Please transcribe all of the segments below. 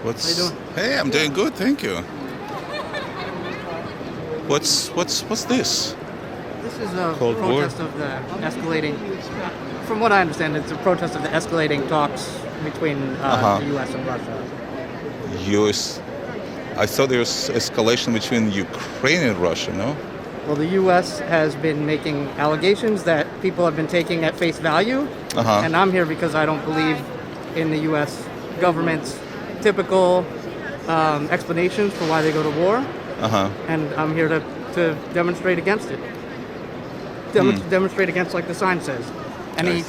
How you doing? Hey, I'm doing good, thank you. What's this? This is a Cold War? protest of the escalating. From what I understand, it's a protest of the escalating talks between the U.S. and Russia. US. I thought there was escalation between Ukraine and Russia, no? Well, the U.S. has been making allegations that people have been taking at face value, and I'm here because I don't believe in the U.S. government's typical explanations for why they go to war, and I'm here to demonstrate against it. Demonstrate against, like the sign says, any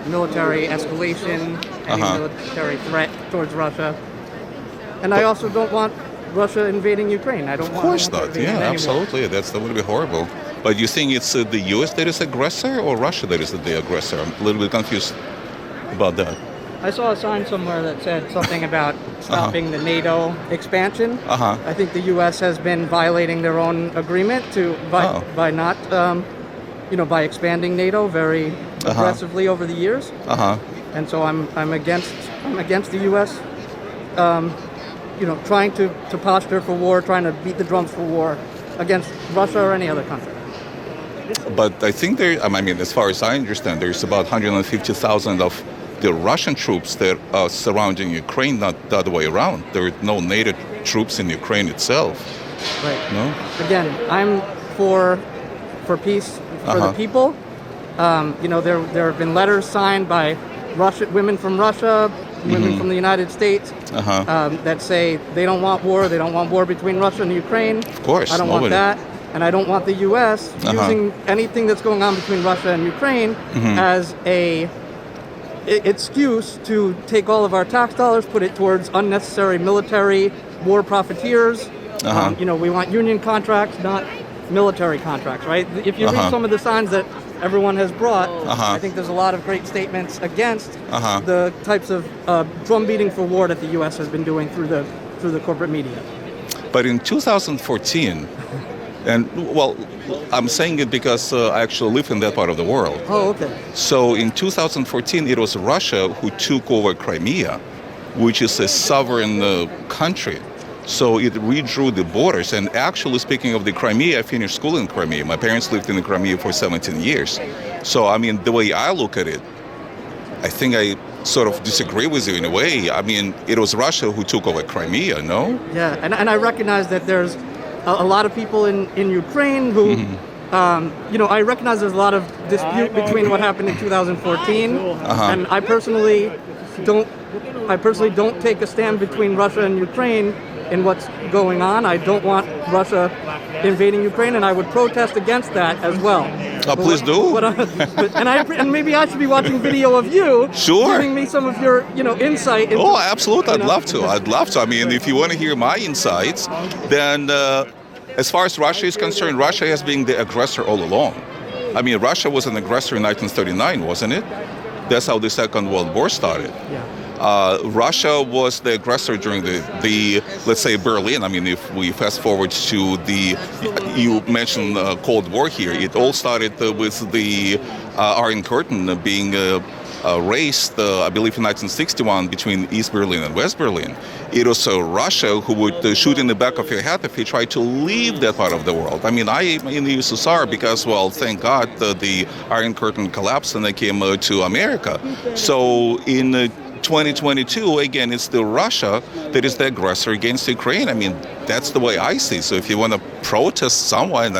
military escalation, any military threat towards Russia. And I also don't want Russia invading Ukraine. I don't want. Of course I don't want not. to Yeah, invade anyone. absolutely. That would be horrible. But you think it's the U.S. that is aggressor or Russia that is the aggressor? I'm a little bit confused about that. I saw a sign somewhere that said something about stopping the NATO expansion. I think the U.S. has been violating their own agreement by not, by expanding NATO very aggressively over the years. And so I'm against the U.S. Trying to posture for war, trying to beat the drums for war against Russia or any other country. But I think as far as I understand, there's about 150,000 of the Russian troops that are surrounding Ukraine, not the other way around. There are no NATO troops in Ukraine itself. Right. No? Again, I'm for peace for the people. There have been letters signed by women from Russia, women from the United States that say they don't want war. They don't want war between Russia and Ukraine. Of course, I don't want that. And I don't want the U.S. using anything that's going on between Russia and Ukraine as a excuse to take all of our tax dollars, put it towards unnecessary military war profiteers. We want union contracts, not military contracts, right? If you read some of the signs that everyone has brought, I think there's a lot of great statements against the types of drum beating for war that the U.S. has been doing through the corporate media. But in 2014, I'm saying it because I actually live in that part of the world. Oh, okay. So in 2014, it was Russia who took over Crimea, which is a sovereign country. So it redrew the borders. And actually, speaking of the Crimea, I finished school in Crimea. My parents lived in the Crimea for 17 years. So, the way I look at it, I think I sort of disagree with you in a way. It was Russia who took over Crimea, no? Yeah, and I recognize that there's a lot of people in Ukraine who, I recognize there's a lot of dispute between what happened in 2014, and I personally don't take a stand between Russia and Ukraine in what's going on. I don't want Russia invading Ukraine, and I would protest against that as well. Please do. And maybe I should be watching video of you, giving me some of your, insight. Oh, absolutely. I'd love to. If you want to hear my insights, then as far as Russia is concerned, Russia has been the aggressor all along. Russia was an aggressor in 1939, wasn't it? That's how the Second World War started. Yeah. Russia was the aggressor during the let's say Berlin. If we fast forward to you mentioned Cold War here, it all started with the Iron Curtain being raised, I believe in 1961, between East Berlin and West Berlin. It was Russia who would shoot in the back of your head if you tried to leave that part of the world. I am in the USSR because, thank God, the Iron Curtain collapsed and I came to America. So in 2022, again, it's still Russia that is the aggressor against Ukraine. That's the way I see. So if you want to protest someone,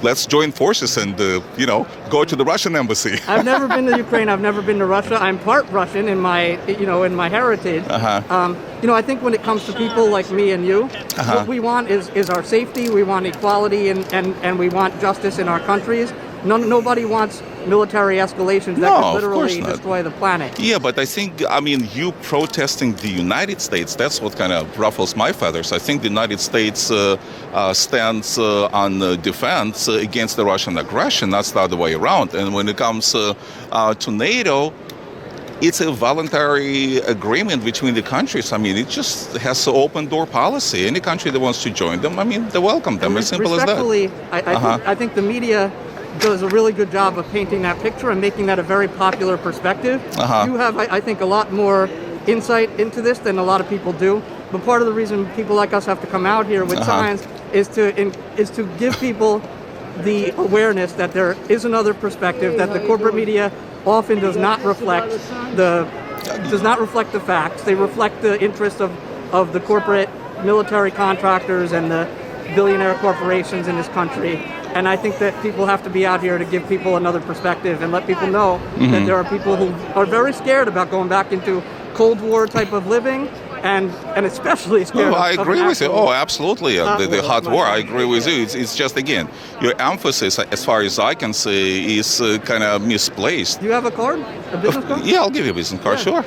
let's join forces and, go to the Russian embassy. I've never been to Ukraine. I've never been to Russia. I'm part Russian in my heritage. I think when it comes to people like me and you, what we want is our safety. We want equality and we want justice in our countries. Nobody wants military escalations that could literally destroy the planet. Yeah, but I think, you protesting the United States, that's what kind of ruffles my feathers. I think the United States stands on defense against the Russian aggression. That's the other way around. And when it comes to NATO, it's a voluntary agreement between the countries. It just has an open door policy. Any country that wants to join them, they welcome them. As simple as that. Respectfully, I think the media does a really good job of painting that picture and making that a very popular perspective. You have, I think, a lot more insight into this than a lot of people do. But part of the reason people like us have to come out here with science is to give people the awareness that there is another perspective, that the corporate media often does not reflect the facts. They reflect the interests of the corporate military contractors and the billionaire corporations in this country. And I think that people have to be out here to give people another perspective and let people know that there are people who are very scared about going back into Cold War type of living, and especially scared I agree with you. Oh, absolutely. The hot war, I war. agree with you. It's just, again, your emphasis, as far as I can see, is kind of misplaced. Do you have a card? A business card? Yeah, I'll give you a business card, sure.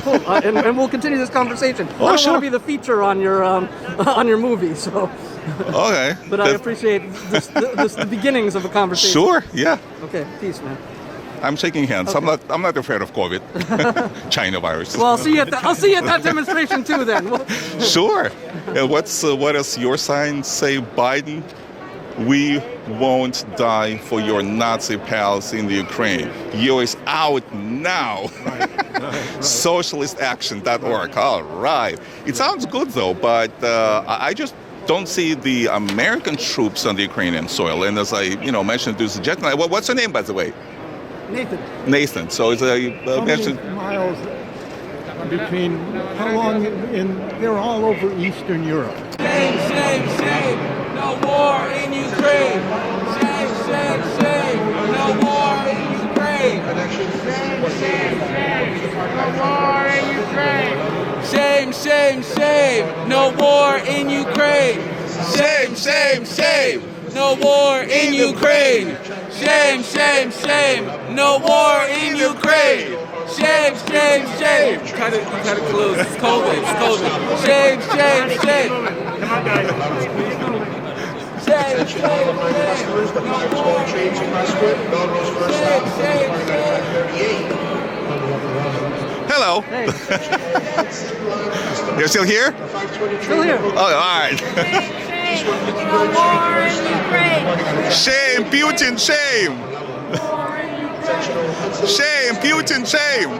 Cool. And we'll continue this conversation. Oh, I don't sure. want to be the feature on your movie, so. Okay. But I appreciate the beginnings of a conversation. Sure, yeah. Okay, peace, man. I'm shaking hands. Okay. I'm not afraid of COVID. China virus. Well, I'll see you at that demonstration too then. Sure. What does your sign say, Biden? We won't die for your Nazi pals in the Ukraine. US out now. Socialistaction.org. All right. It sounds good though, but I just don't see the American troops on the Ukrainian soil. And as I mentioned to the gentleman, what's your name, by the way? Nathan. So it's How many miles between, how long they're all over Eastern Europe. Shame, no war in Ukraine. Shame, no war in Ukraine. Shame, no war in Ukraine. Shame, no war in Ukraine. Shame, no war in Ukraine. Shame. Kind of close. It's COVID. Shame. Come on, guys. Hello. Hey, You're still here? still here. Oh, all right. No war in Ukraine. Shame, Putin, shame. Shame, Putin, shame.